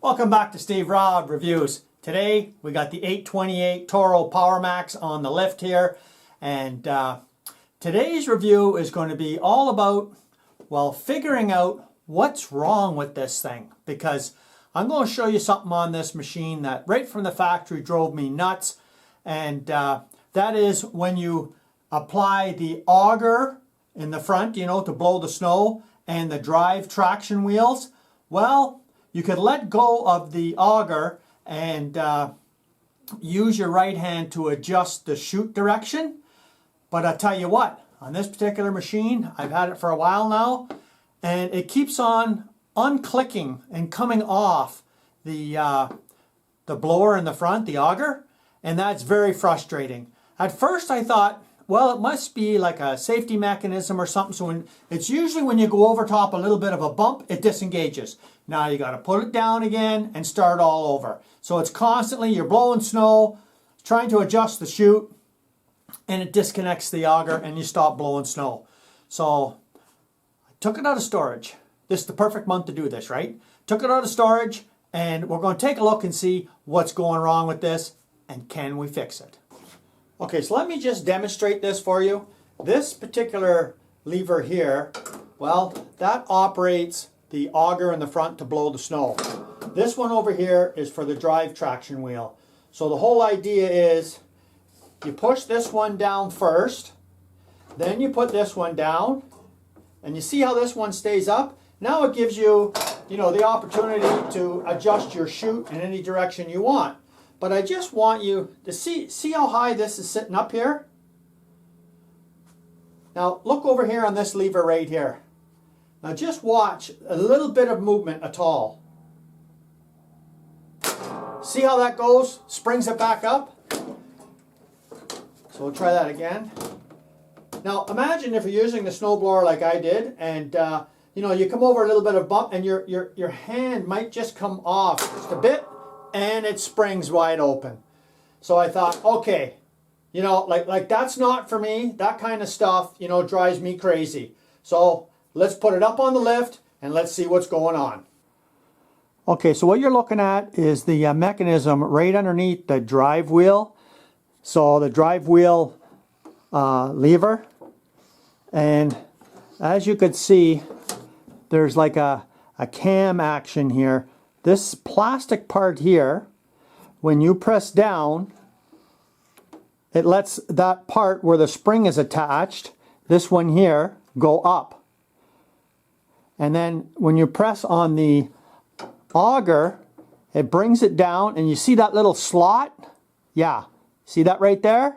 Welcome back to Steve Robb Reviews. Today we got the 828 Toro Power Max on the lift here, and today's review is going to be all about, well, figuring out what's wrong with this thing, because I'm going to show you something on this machine that right from the factory drove me nuts, and that is when you apply the auger in the front, you know, to blow the snow, and the drive traction wheels. Well, you could let go of the auger and use your right hand to adjust the chute direction. But I'll tell you what, on this particular machine, I've had it for a while now, and it keeps on unclicking and coming off the blower in the front, the auger, and that's very frustrating. At first I thought, well, it must be like a safety mechanism or something. So it's usually when you go over top a little bit of a bump, it disengages. Now you got to put it down again and start all over. So it's constantly, you're blowing snow, trying to adjust the chute, and it disconnects the auger and you stop blowing snow. So I took it out of storage. This is the perfect month to do this, right? Took it out of storage, and we're going to take a look and see what's going wrong with this and can we fix it. Okay, so let me just demonstrate this for you. This particular lever here, well, that operates the auger in the front to blow the snow. This one over here is for the drive traction wheel. So the whole idea is you push this one down first, then you put this one down, and you see how this one stays up? Now it gives you, the opportunity to adjust your chute in any direction you want. But I just want you to see how high this is sitting up here? Now look over here on this lever right here. Now just watch a little bit of movement at all. See how that goes? Springs it back up. So we'll try that again. Now imagine if you're using the snowblower like I did, and you come over a little bit of bump and your hand might just come off just a bit, and it springs wide open. So I thought, okay, like that's not for me. That kind of stuff, drives me crazy. So let's put it up on the lift and let's see what's going on. Okay, so what you're looking at is the mechanism right underneath the drive wheel. So the drive wheel lever, and as you could see, there's like a cam action here. This plastic part here, when you press down, it lets that part where the spring is attached, this one here, go up. And then when you press on the auger, it brings it down, and you see that little slot? Yeah, see that right there?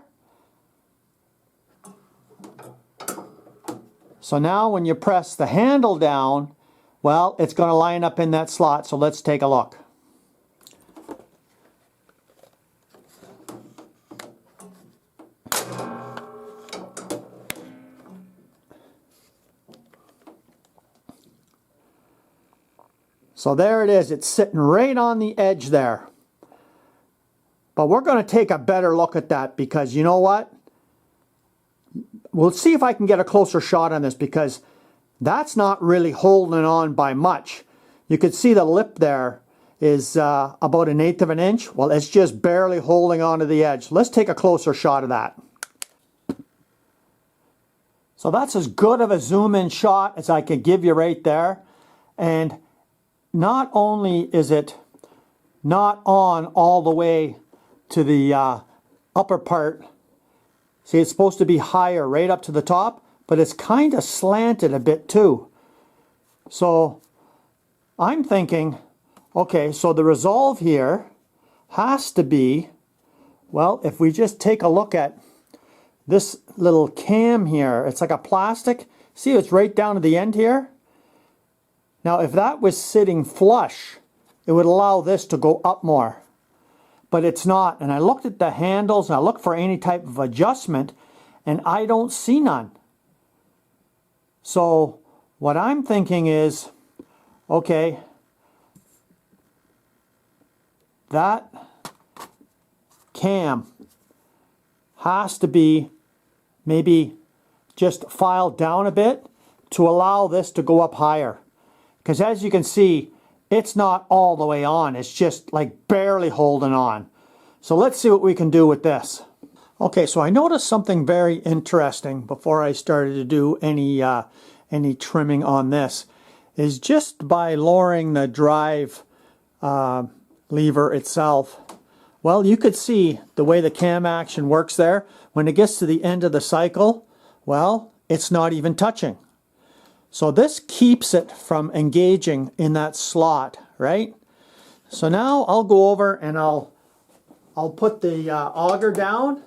So now when you press the handle down, well, it's going to line up in that slot, so let's take a look. So there it is, it's sitting right on the edge there. But we're going to take a better look at that, because you know what? We'll see if I can get a closer shot on this, because that's not really holding on by much. You could see the lip there is about 1/8 of an inch. Well, it's just barely holding on to the edge. Let's take a closer shot of that. So that's as good of a zoom in shot as I could give you right there. And not only is it not on all the way to the upper part, see, it's supposed to be higher right up to the top, but it's kind of slanted a bit too. So I'm thinking, okay, so the resolve here has to be, well, if we just take a look at this little cam here, it's like a plastic. See, it's right down to the end here. Now, if that was sitting flush, it would allow this to go up more. But it's not. And I looked at the handles, and I looked for any type of adjustment, and I don't see none. So what I'm thinking is, okay, that cam has to be maybe just filed down a bit to allow this to go up higher. Because as you can see, it's not all the way on. It's just like barely holding on. So let's see what we can do with this. Okay, so I noticed something very interesting before I started to do any trimming on this, is just by lowering the drive lever itself. Well, you could see the way the cam action works there. When it gets to the end of the cycle, well, it's not even touching. So this keeps it from engaging in that slot, right? So now I'll go over and I'll put the auger down.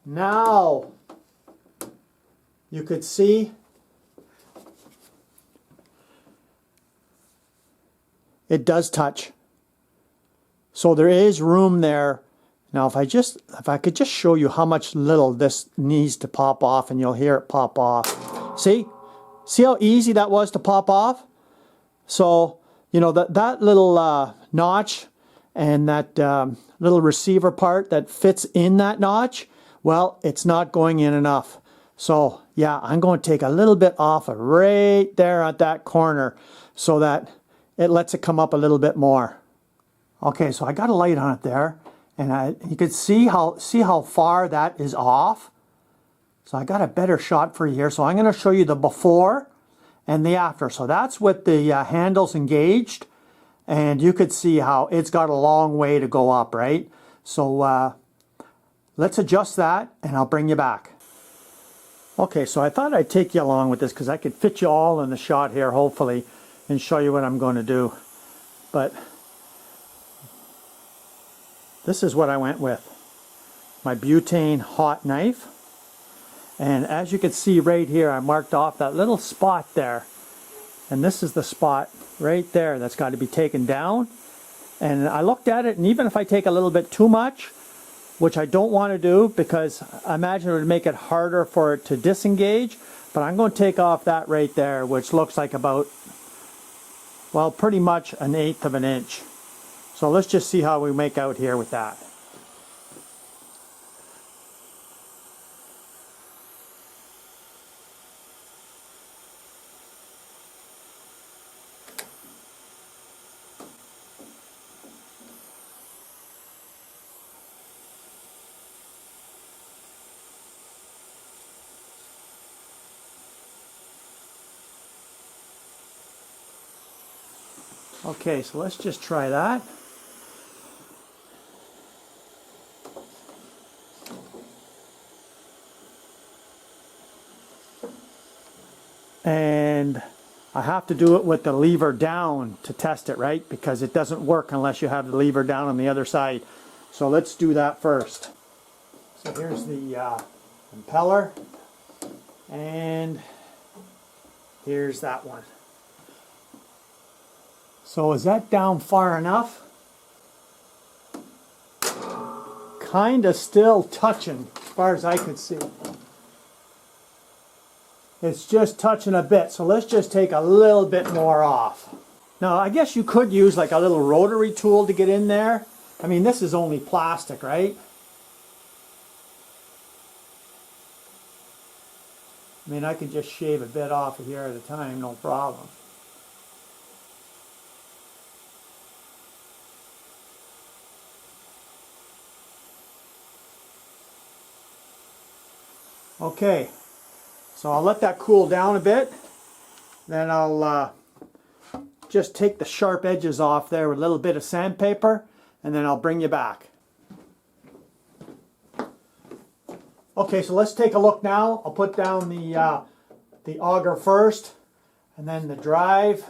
Now you could see it does touch. So there is room there. Now if I could just show you how much little this needs to pop off, and you'll hear it pop off. See how easy that was to pop off? So, you know, that little notch and that little receiver part that fits in that notch, well, it's not going in enough. So yeah, I'm going to take a little bit off right there at that corner so that it lets it come up a little bit more. Okay, so I got a light on it there, and you can see how far that is off. So I got a better shot for you here. So I'm going to show you the before and the after. So that's with the handles engaged, and you could see how it's got a long way to go up, right? So let's adjust that, and I'll bring you back. Okay, so I thought I'd take you along with this because I could fit you all in the shot here, hopefully, and show you what I'm going to do. But this is what I went with. My butane hot knife. And as you can see right here, I marked off that little spot there. And this is the spot right there that's got to be taken down. And I looked at it, and even if I take a little bit too much, which I don't want to do because I imagine it would make it harder for it to disengage, but I'm going to take off that right there, which looks like about, well, pretty much 1/8 of an inch. So let's just see how we make out here with that. Okay, so let's just try that. And I have to do it with the lever down to test it, right? Because it doesn't work unless you have the lever down on the other side. So let's do that first. So here's the impeller, and here's that one. So is that down far enough? Kind of still touching as far as I could see. It's just touching a bit, so let's just take a little bit more off. Now I guess you could use like a little rotary tool to get in there. I mean, this is only plastic, right? I mean, I could just shave a bit off of here at a time, no problem. Okay, so I'll let that cool down a bit. Then I'll just take the sharp edges off there with a little bit of sandpaper, and then I'll bring you back. Okay, so let's take a look now. I'll put down the auger first, and then the drive.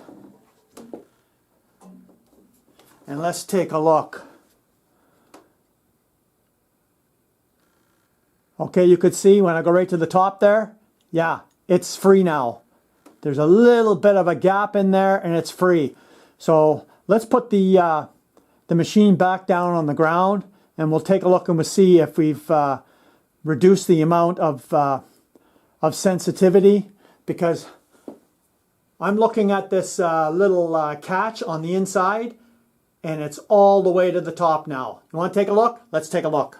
And let's take a look. Okay, you could see when I go right to the top there, yeah, it's free now. There's a little bit of a gap in there, and it's free. So let's put the machine back down on the ground, and we'll take a look and we'll see if we've reduced the amount of sensitivity, because I'm looking at this little catch on the inside, and it's all the way to the top now. You want to take a look? Let's take a look.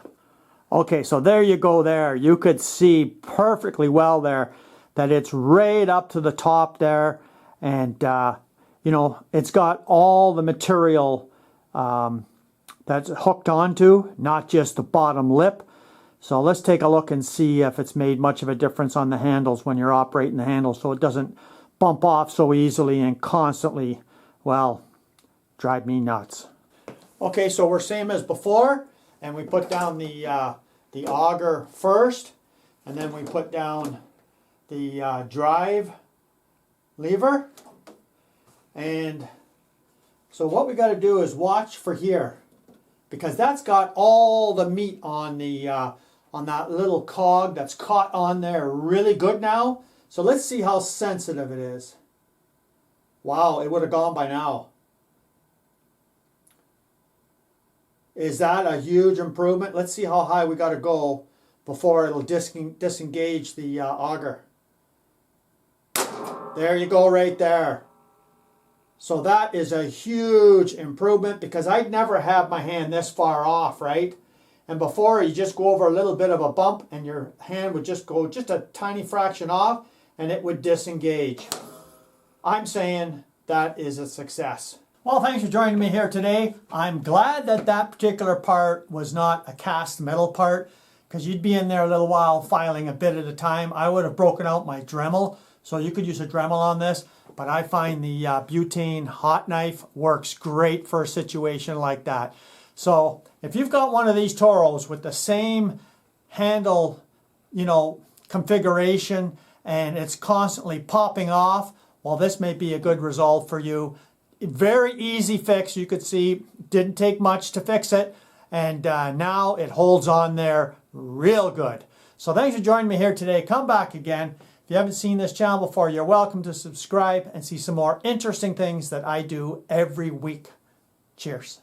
Okay, so there you go there. You could see perfectly well there that it's right up to the top there, and you know, it's got all the material that's hooked onto, not just the bottom lip. So let's take a look and see if it's made much of a difference on the handles when you're operating the handles, so it doesn't bump off so easily and constantly, well, drive me nuts. Okay, so we're same as before, and we put down the auger first, and then we put down the drive lever. And so what we got to do is watch for here, because that's got all the meat on the on that little cog that's caught on there really good now. So let's see how sensitive it is. Wow, it would have gone by now. Is that a huge improvement? Let's see how high we got to go before it'll disengage the auger. There you go, right there. So that is a huge improvement, because I'd never have my hand this far off, right? And before, you just go over a little bit of a bump and your hand would just go just a tiny fraction off and it would disengage. I'm saying that is a success. Well, thanks for joining me here today. I'm glad that that particular part was not a cast metal part, because you'd be in there a little while filing a bit at a time. I would have broken out my Dremel, so you could use a Dremel on this. But I find the butane hot knife works great for a situation like that. So if you've got one of these Toros with the same handle, you know, configuration, and it's constantly popping off, well, this may be a good result for you. Very easy fix. You could see, didn't take much to fix it, and now it holds on there real good. So thanks for joining me here today. Come back again. If you haven't seen this channel before, you're welcome to subscribe and see some more interesting things that I do every week. Cheers.